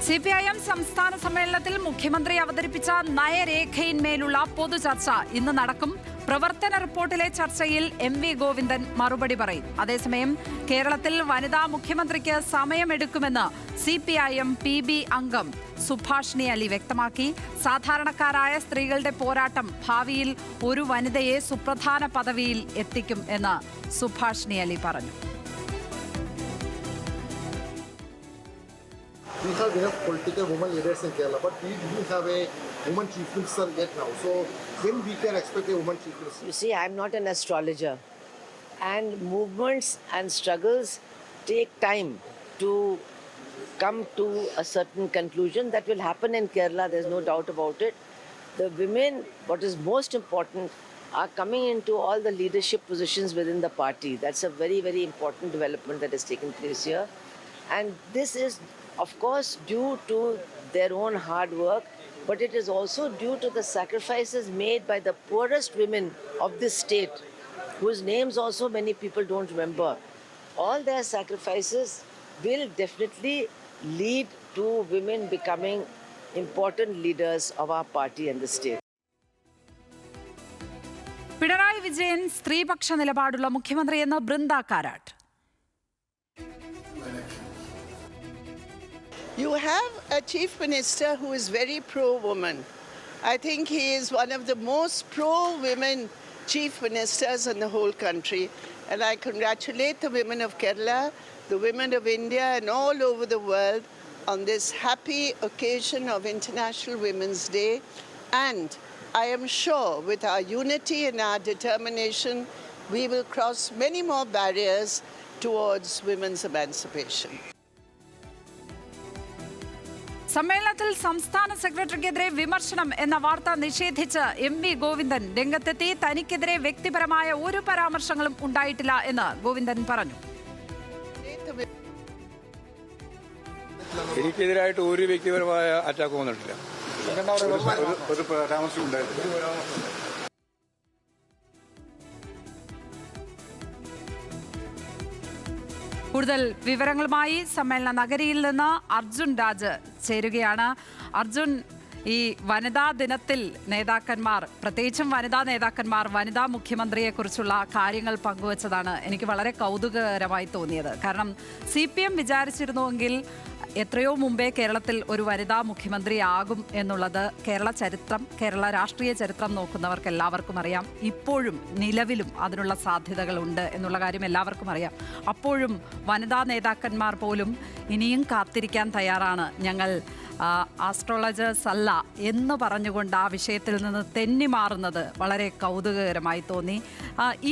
CPIM സംസ്ഥാന സമ്മേളനത്തിൽ മുഖ്യമന്ത്രി അവതരിപ്പിച്ച നയരേഖയിന്മേലുള്ള പൊതുചർച്ച ഇന്ന് നടക്കും. പ്രവർത്തന റിപ്പോർട്ടിലെ ചർച്ചയിൽ MV ഗോവിന്ദൻ മറുപടി പറയും. അതേസമയം കേരളത്തിൽ വനിതാ മുഖ്യമന്ത്രിക്ക് സമയമെടുക്കുമെന്ന് CPIM PB അംഗം സുഭാഷിണി അലി വ്യക്തമാക്കി. സാധാരണക്കാരായ സ്ത്രീകളുടെ പോരാട്ടം ഭാവിയിൽ ഒരു വനിതയെ സുപ്രധാന പദവിയിൽ എത്തിക്കും എന്ന് സുഭാഷിണി അലി പറഞ്ഞു. We have political women leaders in Kerala, but we didn't have a woman chief minister yet now. So when we can expect a woman chief minister? You see, I'm not an astrologer, and movements and struggles take time to come to a certain conclusion. That will happen in Kerala, there's no doubt about it. The women, what is most important, are coming into all the leadership positions within the party. That's a very, very important development that has taken place here. And this is, of course, due to their own hard work, but it is also due to the sacrifices made by the poorest women of this state, whose names also many people don't remember. All their sacrifices will definitely lead to women becoming important leaders of our party and the state. Pinarayi Vijayan സ്ത്രീപക്ഷ നിലപാടുള്ള മുഖ്യമന്ത്രിയെന്ന് Brinda Karat. You have a chief minister who is very pro-woman. I think he is one of the most pro-women chief ministers in the whole country. And I congratulate the women of Kerala, the women of India and all over the world on this happy occasion of International Women's Day. And I am sure with our unity and our determination, we will cross many more barriers towards women's emancipation. സമ്മേളനത്തിൽ സംസ്ഥാന സെക്രട്ടറിക്കെതിരെ വിമർശനം എന്ന വാർത്ത നിഷേധിച്ച് MV Govindan രംഗത്തെത്തി. തനിക്കെതിരെ വ്യക്തിപരമായ ഒരു പരാമർശങ്ങളും ഉണ്ടായിട്ടില്ല എന്ന് ഗോവിന്ദൻ പറഞ്ഞു. എനിക്കെതിരായിട്ട് ഒരു വ്യക്തിപരമായ അറ്റാക്ക് വന്നിട്ടില്ല. കൂടുതൽ വിവരങ്ങളുമായി സമ്മേളന നഗരിയിൽ നിന്ന് അർജുൻ രാജ് ചേരുകയാണ്. അർജുൻ, ഈ വനിതാ ദിനത്തിൽ നേതാക്കന്മാർ, പ്രത്യേകിച്ചും വനിതാ നേതാക്കന്മാർ വനിതാ മുഖ്യമന്ത്രിയെക്കുറിച്ചുള്ള കാര്യങ്ങൾ പങ്കുവച്ചതാണ് എനിക്ക് വളരെ കൗതുകകരമായി തോന്നിയത്. കാരണം CPM വിചാരിച്ചിരുന്നുവെങ്കിൽ എത്രയോ മുമ്പേ കേരളത്തിൽ ഒരു വനിതാ മുഖ്യമന്ത്രിയാകും എന്നുള്ളത് കേരള രാഷ്ട്രീയ ചരിത്രം നോക്കുന്നവർക്ക് എല്ലാവർക്കും അറിയാം. ഇപ്പോഴും നിലവിലും അതിനുള്ള സാധ്യതകളുണ്ട് എന്നുള്ള കാര്യം എല്ലാവർക്കും അറിയാം. അപ്പോഴും വനിതാ നേതാക്കന്മാർ പോലും ഇനിയും കാത്തിരിക്കാൻ തയ്യാറാണ്, ഞങ്ങൾ ആസ്ട്രോളജേഴ്സ് അല്ല എന്ന് പറഞ്ഞുകൊണ്ട് ആ വിഷയത്തിൽ നിന്ന് തെന്നി മാറുന്നത് വളരെ കൗതുകകരമായി തോന്നി.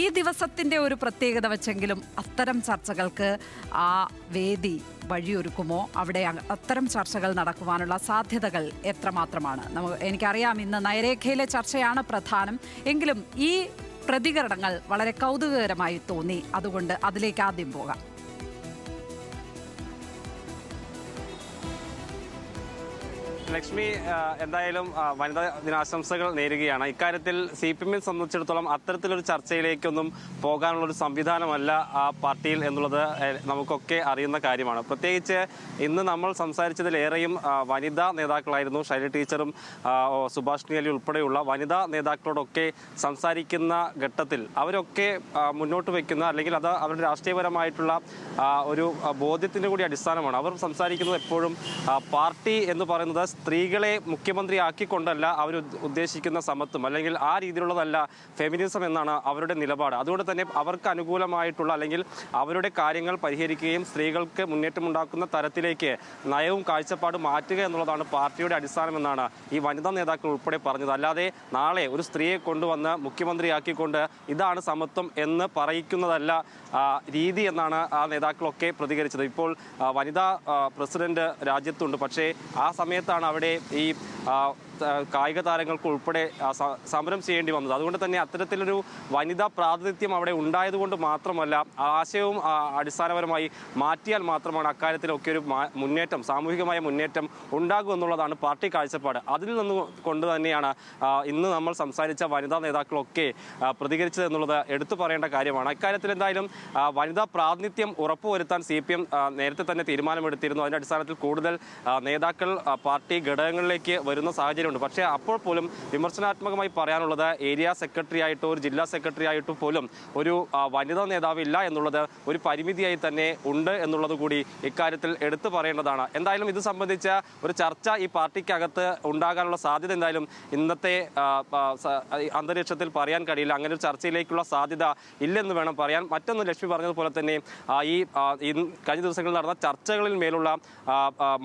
ഈ ദിവസത്തിൻ്റെ ഒരു പ്രത്യേകത വെച്ചെങ്കിലും അത്തരം ചർച്ചകൾക്ക് ആ വേദി വഴിയൊരുക്കുമോ? അവിടെ അത്തരം ചർച്ചകൾ നടക്കുവാനുള്ള സാധ്യതകൾ എത്രമാത്രമാണ്? എനിക്കറിയാം ഇന്ന് നയരേഖയിലെ ചർച്ചയാണ് പ്രധാനം, എങ്കിലും ഈ പ്രതികരണങ്ങൾ വളരെ കൗതുകകരമായി തോന്നി. അതുകൊണ്ട് അതിലേക്ക് ആദ്യം പോകാം. ലക്ഷ്മി, എന്തായാലും വനിതാ ദിനാശംസകൾ നേരുകയാണ്. ഇക്കാര്യത്തിൽ CPM സംബന്ധിച്ചിടത്തോളം അത്തരത്തിലൊരു ചർച്ചയിലേക്കൊന്നും പോകാനുള്ളൊരു സംവിധാനമല്ല ആ പാർട്ടിയിൽ എന്നുള്ളത് നമുക്കൊക്കെ അറിയുന്ന കാര്യമാണ്. പ്രത്യേകിച്ച് ഇന്ന് നമ്മൾ സംസാരിച്ചതിലേറെയും വനിതാ നേതാക്കളായിരുന്നു. ശൈലജ ടീച്ചറും സുഭാഷിണി അലി ഉൾപ്പെടെയുള്ള വനിതാ നേതാക്കളോടൊക്കെ സംസാരിക്കുന്ന ഘട്ടത്തിൽ അവരൊക്കെ മുന്നോട്ട് വയ്ക്കുന്ന, അല്ലെങ്കിൽ അത് അവരുടെ രാഷ്ട്രീയപരമായിട്ടുള്ള ഒരു ബോധ്യത്തിൻ്റെ കൂടി അടിസ്ഥാനമാണ്. അവർ സംസാരിക്കുന്നത് എപ്പോഴും പാർട്ടി എന്ന് പറയുന്നത് സ്ത്രീകളെ മുഖ്യമന്ത്രിയാക്കിക്കൊണ്ടല്ല അവർ ഉദ്ദേശിക്കുന്ന സമത്വം, അല്ലെങ്കിൽ ആ രീതിയിലുള്ളതല്ല ഫെമിനിസം എന്നാണ് അവരുടെ നിലപാട്. അതുകൊണ്ട് തന്നെ അവർക്ക് അനുകൂലമായിട്ടുള്ള, അല്ലെങ്കിൽ അവരുടെ കാര്യങ്ങൾ പരിഹരിക്കുകയും സ്ത്രീകൾക്ക് മുന്നേറ്റമുണ്ടാക്കുന്ന തരത്തിലേക്ക് നയവും കാഴ്ചപ്പാടും മാറ്റുക എന്നുള്ളതാണ് പാർട്ടിയുടെ അടിസ്ഥാനമെന്നാണ് ഈ വനിതാ നേതാക്കൾ ഉൾപ്പെടെ പറഞ്ഞത്. അല്ലാതെ നാളെ ഒരു സ്ത്രീയെ കൊണ്ടുവന്ന് മുഖ്യമന്ത്രിയാക്കിക്കൊണ്ട് ഇതാണ് സമത്വം എന്ന് പറയിക്കുന്നതല്ല രീതി എന്നാണ് ആ നേതാക്കളൊക്കെ പ്രതികരിച്ചത്. ഇപ്പോൾ വനിതാ പ്രസിഡന്റ് രാജ്യത്തുണ്ട്, പക്ഷേ ആ സമയത്താണ് അവിടെ ഈ കായിക താരങ്ങൾക്ക് ഉൾപ്പെടെ സമരം ചെയ്യേണ്ടി വന്നത്. അതുകൊണ്ട് തന്നെ അത്തരത്തിലൊരു വനിതാ പ്രാതിനിധ്യം അവിടെ ഉണ്ടായതുകൊണ്ട് മാത്രമല്ല, ആശയവും അടിസ്ഥാനപരമായി മാറ്റിയാൽ മാത്രമാണ് അക്കാര്യത്തിലൊക്കെ ഒരു മുന്നേറ്റം, സാമൂഹികമായ മുന്നേറ്റം ഉണ്ടാകും എന്നുള്ളതാണ് പാർട്ടി കാഴ്ചപ്പാട്. അതിൽ നിന്ന് കൊണ്ട് തന്നെയാണ് ഇന്ന് നമ്മൾ സംസാരിച്ച വനിതാ നേതാക്കളൊക്കെ പ്രതികരിച്ചത് എന്നുള്ളത് എടുത്തു പറയേണ്ട കാര്യമാണ്. ഇക്കാര്യത്തിൽ എന്തായാലും വനിതാ പ്രാതിനിധ്യം ഉറപ്പുവരുത്താൻ CPM നേരത്തെ തന്നെ തീരുമാനമെടുത്തിരുന്നു. അതിന്റെ അടിസ്ഥാനത്തിൽ കൂടുതൽ നേതാക്കൾ പാർട്ടി ഘടകങ്ങളിലേക്ക് വരുന്ന സാഹചര്യമുണ്ട്. പക്ഷേ അപ്പോൾ പോലും വിമർശനാത്മകമായി പറയാനുള്ളത് ഏരിയ സെക്രട്ടറി ആയിട്ടോ ഒരു ജില്ലാ സെക്രട്ടറി ആയിട്ടോ പോലും ഒരു വനിതാ നേതാവ് ഇല്ല എന്നുള്ളത് ഒരു പരിമിതിയായി തന്നെ ഉണ്ട് എന്നുള്ളത് കൂടി ഇക്കാര്യത്തിൽ എടുത്തു പറയേണ്ടതാണ്. എന്തായാലും ഇത് സംബന്ധിച്ച ഒരു ചർച്ച ഈ പാർട്ടിക്കകത്ത് ഉണ്ടാകാനുള്ള സാധ്യത എന്തായാലും ഇന്നത്തെ അന്തരീക്ഷത്തിൽ പറയാൻ കഴിയില്ല. അങ്ങനെ ഒരു ചർച്ചയിലേക്കുള്ള സാധ്യത ഇല്ലെന്ന് വേണം പറയാൻ. മറ്റൊന്ന് ലക്ഷ്മി പറഞ്ഞതുപോലെ തന്നെ ഈ കഴിഞ്ഞ ദിവസങ്ങളിൽ നടന്ന ചർച്ചകളിൽ മേലുള്ള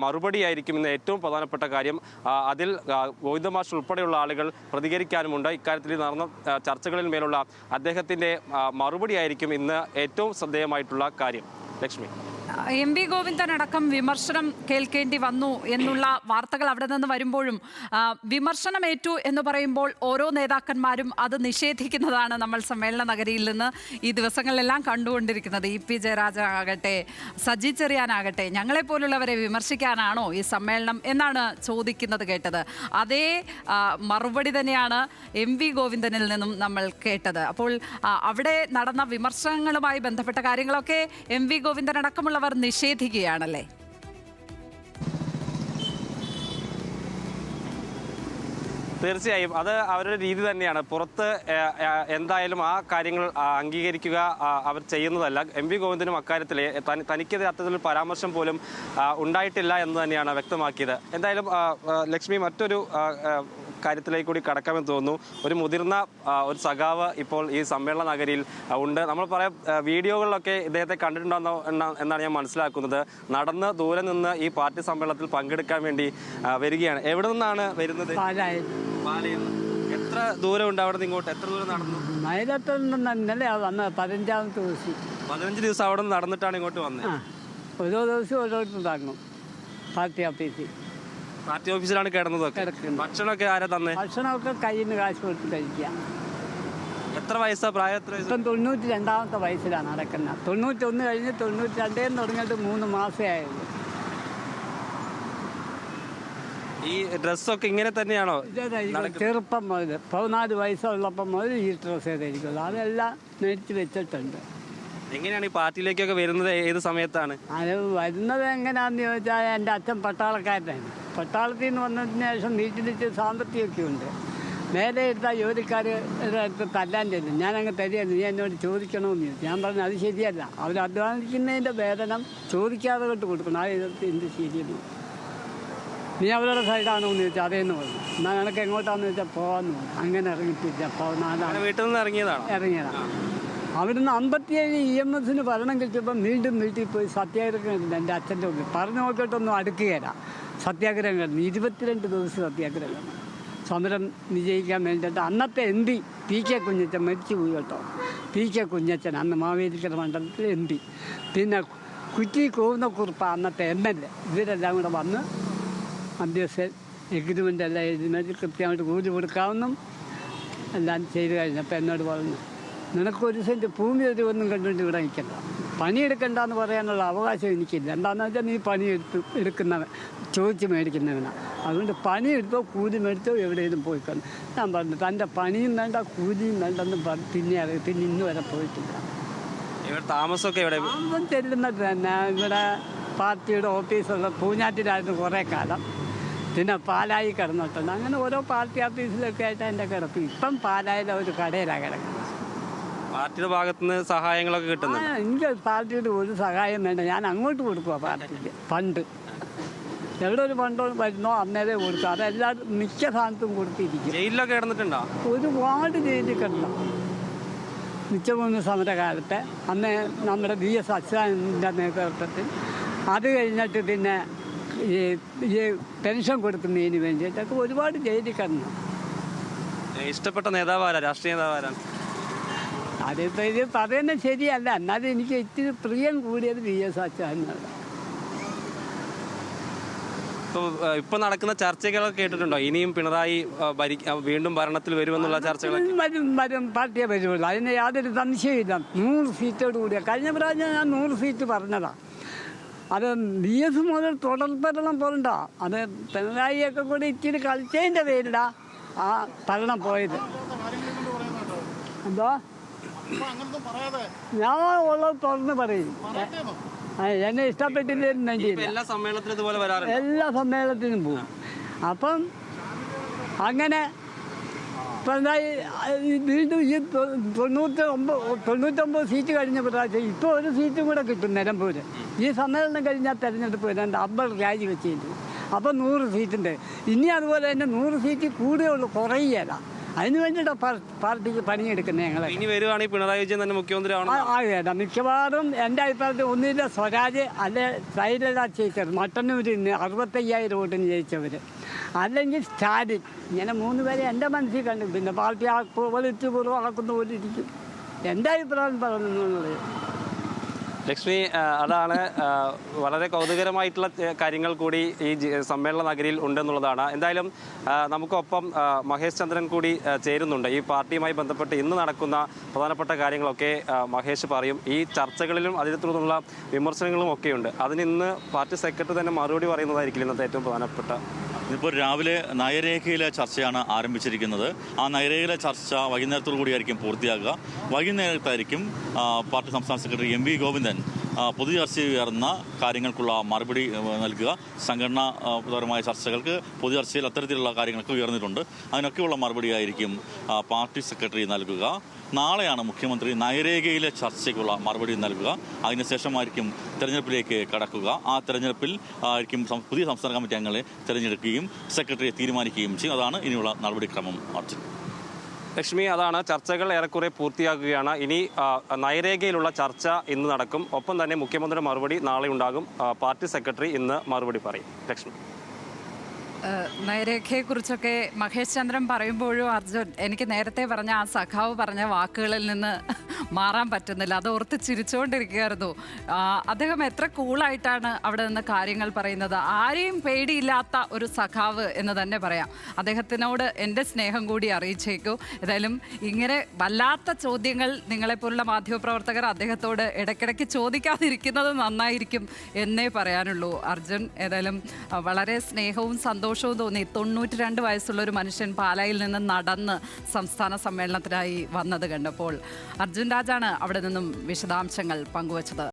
മറുപടിയായിരിക്കും ഇന്ന് ഏറ്റവും പ്രധാനപ്പെട്ട കാര്യം. അതിൽ ഗോവിന്ദ മാഷ് ഉൾപ്പെടെയുള്ള ആളുകൾ പ്രതികരിക്കാനുമുണ്ട്. ഇക്കാര്യത്തിൽ നടന്ന ചർച്ചകളിൽ മേലുള്ള അദ്ദേഹത്തിന്റെ മറുപടിയായിരിക്കും ഇന്ന് ഏറ്റവും ശ്രദ്ധേയമായിട്ടുള്ള കാര്യം. ലക്ഷ്മി, MV ഗോവിന്ദൻ അടക്കം വിമർശനം കേൾക്കേണ്ടി വന്നു എന്നുള്ള വാർത്തകൾ അവിടെ നിന്ന് വരുമ്പോഴും വിമർശനമേറ്റു എന്ന് പറയുമ്പോൾ ഓരോ നേതാക്കന്മാരും അത് നിഷേധിക്കുന്നതാണ് നമ്മൾ സമ്മേളന നഗരിയിൽ നിന്ന് ഈ ദിവസങ്ങളിലെല്ലാം കണ്ടുകൊണ്ടിരിക്കുന്നത്. EP ജയരാജനാകട്ടെ, സജി ചെറിയാനാകട്ടെ, ഞങ്ങളെപ്പോലുള്ളവരെ വിമർശിക്കാനാണോ ഈ സമ്മേളനം എന്നാണ് ചോദിക്കുന്നത് കേട്ടത്. അതേ മറുപടി തന്നെയാണ് MV ഗോവിന്ദനിൽ നിന്നും നമ്മൾ കേട്ടത്. അപ്പോൾ അവിടെ നടന്ന വിമർശനങ്ങളുമായി ബന്ധപ്പെട്ട കാര്യങ്ങളൊക്കെ MV ഗോവിന്ദൻ അടക്കമുള്ള നിഷേധിക്കുകയാണല്ലേ? തീർച്ചയായും അത് അവരുടെ രീതി തന്നെയാണ്. പുറത്ത് എന്തായാലും ആ കാര്യങ്ങൾ അംഗീകരിക്കുക അവർ ചെയ്യുന്നതല്ല. MV ഗോവിന്ദനും അക്കാര്യത്തിൽ തനിക്കെതിരെ അത്തരത്തിലൊരു പരാമർശം പോലും ഉണ്ടായിട്ടില്ല എന്ന് തന്നെയാണ് വ്യക്തമാക്കിയത്. എന്തായാലും ലക്ഷ്മി, മറ്റൊരു കാര്യത്തിലേക്ക് കൂടി കടക്കാമെന്ന് തോന്നുന്നു. ഒരു മുതിർന്ന ഒരു സഖാവ് ഇപ്പോൾ ഈ സമ്മേളന നഗരിയിൽ ഉണ്ട്. നമ്മൾ പറയാം, വീഡിയോകളിലൊക്കെ ഇദ്ദേഹത്തെ കണ്ടിട്ടുണ്ടോ എന്നാണ് ഞാൻ മനസ്സിലാക്കുന്നത്. നടന്ന് ദൂരെ നിന്ന് ഈ പാർട്ടി സമ്മേളനത്തിൽ പങ്കെടുക്കാൻ വേണ്ടി വരികയാണ്. എവിടെ നിന്നാണ് വരുന്നത്? പാലയിൽ. എത്ര ദൂരമുണ്ട് അവിടെ നിന്ന് ഇങ്ങോട്ട്? എത്ര ദൂരം നടന്നു? ഇന്നലെ വന്നത് 15ാമത്തെ ദിവസം. 15 ദിവസം അവിടെ നിന്ന് നടന്നിട്ടാണ് ഇങ്ങോട്ട് വന്നത്. ഓരോ ദിവസം ഓരോരുത്തർ താങ്ങും പാർട്ടി ഓഫീസിൽ. പാർട്ടി ഓഫീസിലാണ് കിടന്നതൊക്കെ. ഭക്ഷണമൊക്കെ ആരാ തന്നെ? ഭക്ഷണമൊക്കെ കയ്യിൽ നിന്ന് കാശ് കൊടുത്ത് കഴിക്കുക. എത്ര വയസ്സാ? പ്രായം എത്ര? ഇപ്പം 92ാമത്തെ വയസ്സിലാണ് നടക്കുന്നത്. 91 കഴിഞ്ഞ് 92 തുടങ്ങിയിട്ട് 3 മാസമേ ആയുള്ളൂ. ഈ ഡ്രസ്സൊക്കെ ഇങ്ങനെ തന്നെയാണോ? ചെറുപ്പം മുതൽ 14 വയസ്സുള്ളപ്പം മുതൽ ഈ ഡ്രസ്സ് ചെയ്തിരിക്കുള്ളൂ. അതെല്ലാം മേടിച്ച് വെച്ചിട്ടുണ്ട്. എങ്ങനെയാണ് ഈ പാർട്ടിയിലേക്കൊക്കെ വരുന്നത്? ഏത് സമയത്താണ് അത് വരുന്നത്? എങ്ങനെയാണെന്ന് ചോദിച്ചാൽ എൻ്റെ അച്ഛൻ പട്ടാളക്കാരനാണ്. പട്ടാളത്തിൽ നിന്ന് വന്നതിന് ശേഷം വീട്ടിലിച്ച് സാമ്പത്തികമൊക്കെ ഉണ്ട്. നേരെ എടുത്താൽ ജോലിക്കാർ അടുത്ത് തല്ലാൻ ചെല്ലും. ഞാനങ്ങ് തരികയല്ല, നീ എന്നോട് ചോദിക്കണമെന്ന് ചോദിച്ചു. ഞാൻ പറഞ്ഞു അത് ശരിയല്ല, അവർ അധ്വാനിക്കുന്നതിൻ്റെ വേതനം ചോദിക്കാതെ കൊണ്ട് കൊടുക്കണം. ആ വിധത്തിൽ എന്ത് ശരിയെന്ന്. നീ അവരുടെ സൈഡാണോ എന്ന് ചോദിച്ചാൽ അതേന്ന് പറഞ്ഞു. എന്നാൽ നിനക്ക് എങ്ങോട്ടാന്ന് ചോദിച്ചാൽ പോകാമെന്ന് പറഞ്ഞു. അങ്ങനെ ഇറങ്ങിപ്പിച്ച 14 വീട്ടിൽ നിന്ന് ഇറങ്ങിയതാണ്. അവിടുന്ന് 57 EMSന് ഭരണം കിട്ടിയപ്പോൾ വീണ്ടും വീട്ടിൽ പോയി സത്യാഗ്രഹം. എൻ്റെ അച്ഛൻ്റെ മുമ്പിൽ പറഞ്ഞു നോക്കിയിട്ടൊന്നും അടുക്കുകയില്ല. സത്യാഗ്രഹം കിടന്നു 22 ദിവസം സത്യാഗ്രഹം. സമരം വിജയിക്കാൻ വേണ്ടിയിട്ട് അന്നത്തെ MP PK കുഞ്ഞച്ചൻ മരിച്ചു പോയി കേട്ടോ. PK കുഞ്ഞച്ചൻ അന്ന് മാവേലിക്കര മണ്ഡലത്തിൽ MP. പിന്നെ കുറ്റി കോവുന്നക്കുറുപ്പ് അന്നത്തെ MLA. ഇവരെല്ലാം കൂടെ വന്ന് മധ്യസ്ഥൻ എഗ്രിമെൻ്റ് എല്ലാം എഴുതി കൃത്യമായിട്ട് കൂലി കൊടുക്കാവുന്നും എല്ലാം ചെയ്ത് കഴിഞ്ഞപ്പോൾ എന്നോട് പറഞ്ഞു, നിനക്കൊരു സെൻറ്റ് ഭൂമി ഒന്നും കണ്ടുകൊണ്ട് ഇവിടെ നിൽക്കണ്ട, പണിയെടുക്കണ്ടെന്ന് പറയാനുള്ള അവകാശം എനിക്കില്ല. എന്താണെന്ന് വെച്ചാൽ നീ എടുക്കുന്നവൻ ചോദിച്ച് മേടിക്കുന്നവനാണ്. അതുകൊണ്ട് പണിയെടുത്തോ കൂലി മേടിച്ചോ എവിടെയെങ്കിലും പോയി കണ്ടു. ഞാൻ പറഞ്ഞു തൻ്റെ പണിയും വേണ്ട കൂലിയും വേണ്ടെന്ന് പിന്നെ ഇന്ന് വരെ പോയിട്ടില്ല. താമസമൊക്കെ ചെല്ലുന്നത് തന്നെ ഇവിടെ പാർട്ടിയുടെ ഓഫീസുള്ള പൂഞ്ഞാറ്റിലായിരുന്നു കുറേ കാലം. പിന്നെ പാലായി കിടന്നിട്ടുണ്ട്. അങ്ങനെ ഓരോ പാർട്ടി ഓഫീസിലൊക്കെ ആയിട്ട് എൻ്റെ കിടപ്പ്. ഇപ്പം പാലായിലെ ഒരു കടയിലാണ് കിടക്കുന്നത്. പാർട്ടിയുടെ ഭാഗത്തുനിന്ന് സഹായങ്ങളൊക്കെ കിട്ടുന്നത്? എനിക്ക് പാർട്ടിയുടെ ഒരു സഹായം വേണ്ട, ഞാൻ അങ്ങോട്ട് കൊടുക്കുക പാർട്ടിക്ക്. ഫണ്ട് എവിടെ ഒരു ഫണ്ട് വരുന്നോ അന്നേരെ കൊടുക്കുക. അതെല്ലാം മിക്ക സ്ഥാനത്തും കൊടുത്തിരിക്കും. ജയിലിലൊക്കെ കിടന്നിട്ടുണ്ടോ? ഒരുപാട് ജയിലിൽ കിടന്നു. മിച്ചമൂന്ന് സമരകാലത്ത് അന്ന് നമ്മുടെ VS അച്യുതാനന്ദൻ്റെ നേതൃത്വത്തിൽ. അത് കഴിഞ്ഞിട്ട് പിന്നെ ഈ പെൻഷൻ കൊടുക്കുന്നതിന് വേണ്ടിയിട്ടൊക്കെ ഒരുപാട് ജയിലിൽ കിടന്നു. ഇഷ്ടപ്പെട്ട നേതാവാരാ? രാഷ്ട്രീയ നേതാവാരാണ്? അതിപ്പോൾ ഇത് പറയുന്നത് ശരിയല്ല. എന്നാലും എനിക്ക് ഇത്തിരി പ്രിയം കൂടിയത് VS അച്യുതാനന്ദനാണ്. ഇപ്പൊ നടക്കുന്ന ചർച്ചകളൊക്കെ കേട്ടിട്ടുണ്ടോ? ഇനിയും പിണറായി വീണ്ടും ഭരണത്തിൽ വരുമെന്നുള്ള ചർച്ചകളൊക്കെ വരും പാർട്ടിയെ വരുള്ളൂ, അതിന് യാതൊരു സംശയമില്ല. 100 സീറ്റോട് കൂടിയ കഴിഞ്ഞ പ്രാവശ്യം ഞാൻ 100 സീറ്റ് പറഞ്ഞതാ. അത് BS മുതൽ തുടർഭരണം പോരണ്ട, അത് പിണറായിയൊക്കെ കൂടി ഇച്ചിരി കളിച്ചതിൻ്റെ പേരിലാ ആ ഭരണം പോയത്. എന്തോ ഞാൻ ഉള്ളത് തുറന്ന് പറയും. എന്നെ ഇഷ്ടപ്പെട്ടില്ലെങ്കിൽ എല്ലാ സമ്മേളനത്തിലും ഇതുപോലെ വരാറുണ്ട്. എല്ലാ സമ്മേളനത്തിനും പോകും. അപ്പം അങ്ങനെ പിണറായി വീണ്ടും ഈ 99 സീറ്റ് കഴിഞ്ഞ പ്രാവശ്യം ഇപ്പോൾ ഒരു സീറ്റും കൂടെ കിട്ടും നിലമ്പൂർ. ഈ സമ്മേളനം കഴിഞ്ഞാൽ തെരഞ്ഞെടുപ്പ് വരാണ്ട് അബ്ബർ രാജിവെച്ചിട്ടുണ്ട്. അപ്പം 100 സീറ്റുണ്ട്. ഇനി അതുപോലെ തന്നെ 100 സീറ്റ് കൂടുകയുള്ളൂ, കുറയുകയല്ല. അതിന് വേണ്ടിയിട്ടാണ് പാർട്ടിക്ക് പണിയെടുക്കുന്നത് ഞങ്ങൾ. ഇനി വരുവാണെങ്കിൽ പിണറായി വിജയൻ തന്നെ മുഖ്യമന്ത്രി ആകേണ്ട. മിക്കവാറും എൻ്റെ അഭിപ്രായത്തിൽ ഒന്നില്ല സ്വരാജ് അല്ലെ സൈലജ ചേച്ചർ മട്ടന്നൂരിൽ നിന്ന് 65,000 വോട്ടിന് ജയിച്ചവർ, അല്ലെങ്കിൽ സ്റ്റാലിൻ. ഇങ്ങനെ 3 പേരെ എൻ്റെ മനസ്സിൽ കണ്ടു. പിന്നെ പാർട്ടി വലിച്ചു പൂർവ്വമാക്കുന്ന പോലെ ഇരിക്കും. എൻ്റെ അഭിപ്രായം പറയുന്നത്. ലക്ഷ്മി, അതാണ് വളരെ കൗതുകരമായിട്ടുള്ള കാര്യങ്ങൾ കൂടി ഈ സമ്മേളന നഗരിയിൽ ഉണ്ടെന്നുള്ളതാണ്. എന്തായാലും നമുക്കൊപ്പം മഹേഷ് ചന്ദ്രൻ കൂടി ചേരുന്നുണ്ട്. ഈ പാർട്ടിയുമായി ബന്ധപ്പെട്ട് ഇന്ന് നടക്കുന്ന പ്രധാനപ്പെട്ട കാര്യങ്ങളൊക്കെ മഹേഷ് പറയും. ഈ ചർച്ചകളിലും അതിനെ തുടർന്നുള്ള വിമർശനങ്ങളും ഒക്കെയുണ്ട്. അതിന് ഇന്ന് പാർട്ടി സെക്രട്ടറി തന്നെ മറുപടി പറയുന്നതായിരിക്കും ഇന്നത്തെ ഏറ്റവും പ്രധാനപ്പെട്ട. ഇപ്പോൾ രാവിലെ നയരേഖയിലെ ചർച്ചയാണ് ആരംഭിച്ചിരിക്കുന്നത്. ആ നയരേഖയിലെ ചർച്ച വൈകുന്നേരത്തോടു കൂടിയായിരിക്കും പൂർത്തിയാക്കുക. വൈകുന്നേരത്തായിരിക്കും പാർട്ടി സംസ്ഥാന സെക്രട്ടറി MV ഗോവിന്ദൻ പൊതുചർച്ചയിൽ ഉയർന്ന കാര്യങ്ങൾക്കുള്ള മറുപടി നൽകുക. സംഘടനാപരമായ ചർച്ചകൾക്ക് പൊതുചർച്ചയിൽ അത്തരത്തിലുള്ള കാര്യങ്ങളൊക്കെ ഉയർന്നിട്ടുണ്ട്. അതിനൊക്കെയുള്ള മറുപടിയായിരിക്കും പാർട്ടി സെക്രട്ടറി നൽകുക. നാളെയാണ് മുഖ്യമന്ത്രി നയരേഖയിലെ ചർച്ചയ്ക്കുള്ള മറുപടി നൽകുക. അതിനുശേഷമായിരിക്കും തെരഞ്ഞെടുപ്പിലേക്ക് കടക്കുക. ആ തെരഞ്ഞെടുപ്പിൽ ആയിരിക്കും പുതിയ സംസ്ഥാന കമ്മിറ്റി അംഗങ്ങളെ തിരഞ്ഞെടുക്കുകയും സെക്രട്ടറിയെ തീരുമാനിക്കുകയും ചെയ്യും. അതാണ് ഇനിയുള്ള നടപടിക്രമം. അർജുൻ. ലക്ഷ്മി, അതാണ് ചർച്ചകൾ ഏറെക്കുറെ പൂർത്തിയാക്കുകയാണ്. ഇനി നയരേഖയിലുള്ള ചർച്ച ഇന്ന് നടക്കും. ഒപ്പം തന്നെ മുഖ്യമന്ത്രിയുടെ മറുപടി നാളെ ഉണ്ടാകും. പാർട്ടി സെക്രട്ടറി ഇന്ന് മറുപടി പറയും. ലക്ഷ്മി, നയരേഖയെക്കുറിച്ചൊക്കെ മഹേഷ് ചന്ദ്രൻ പറയുമ്പോഴും അർജുൻ, എനിക്ക് നേരത്തെ പറഞ്ഞ ആ സഖാവ് പറഞ്ഞ വാക്കുകളിൽ നിന്ന് മാറാൻ പറ്റുന്നില്ല. അത് ഓർത്ത് ചിരിച്ചുകൊണ്ടിരിക്കുകയായിരുന്നു. അദ്ദേഹം എത്ര കൂളായിട്ടാണ് അവിടെ നിന്ന് കാര്യങ്ങൾ പറയുന്നത്. ആരെയും പേടിയില്ലാത്ത ഒരു സഖാവ് എന്ന് തന്നെ പറയാം. അദ്ദേഹത്തിനോട് എൻ്റെ സ്നേഹം കൂടി അറിയിച്ചേക്കൂ. ഏതായാലും ഇങ്ങനെ വല്ലാത്ത ചോദ്യങ്ങൾ നിങ്ങളെപ്പോലുള്ള മാധ്യമപ്രവർത്തകർ അദ്ദേഹത്തോട് ഇടയ്ക്കിടയ്ക്ക് ചോദിക്കാതിരിക്കുന്നത് നന്നായിരിക്കും എന്നേ പറയാനുള്ളൂ. അർജുൻ, ഏതായാലും വളരെ സ്നേഹവും സന്തോഷവും തോന്നി. 92 വയസ്സുള്ള ഒരു മനുഷ്യൻ പാലായിൽ നിന്ന് നടന്ന് സംസ്ഥാന സമ്മേളനത്തിനായി വന്നത് കണ്ടപ്പോൾ. അർജുൻ രാജാണ് അവിടെ നിന്നും വിശദാംശങ്ങൾ പങ്കുവച്ചത്.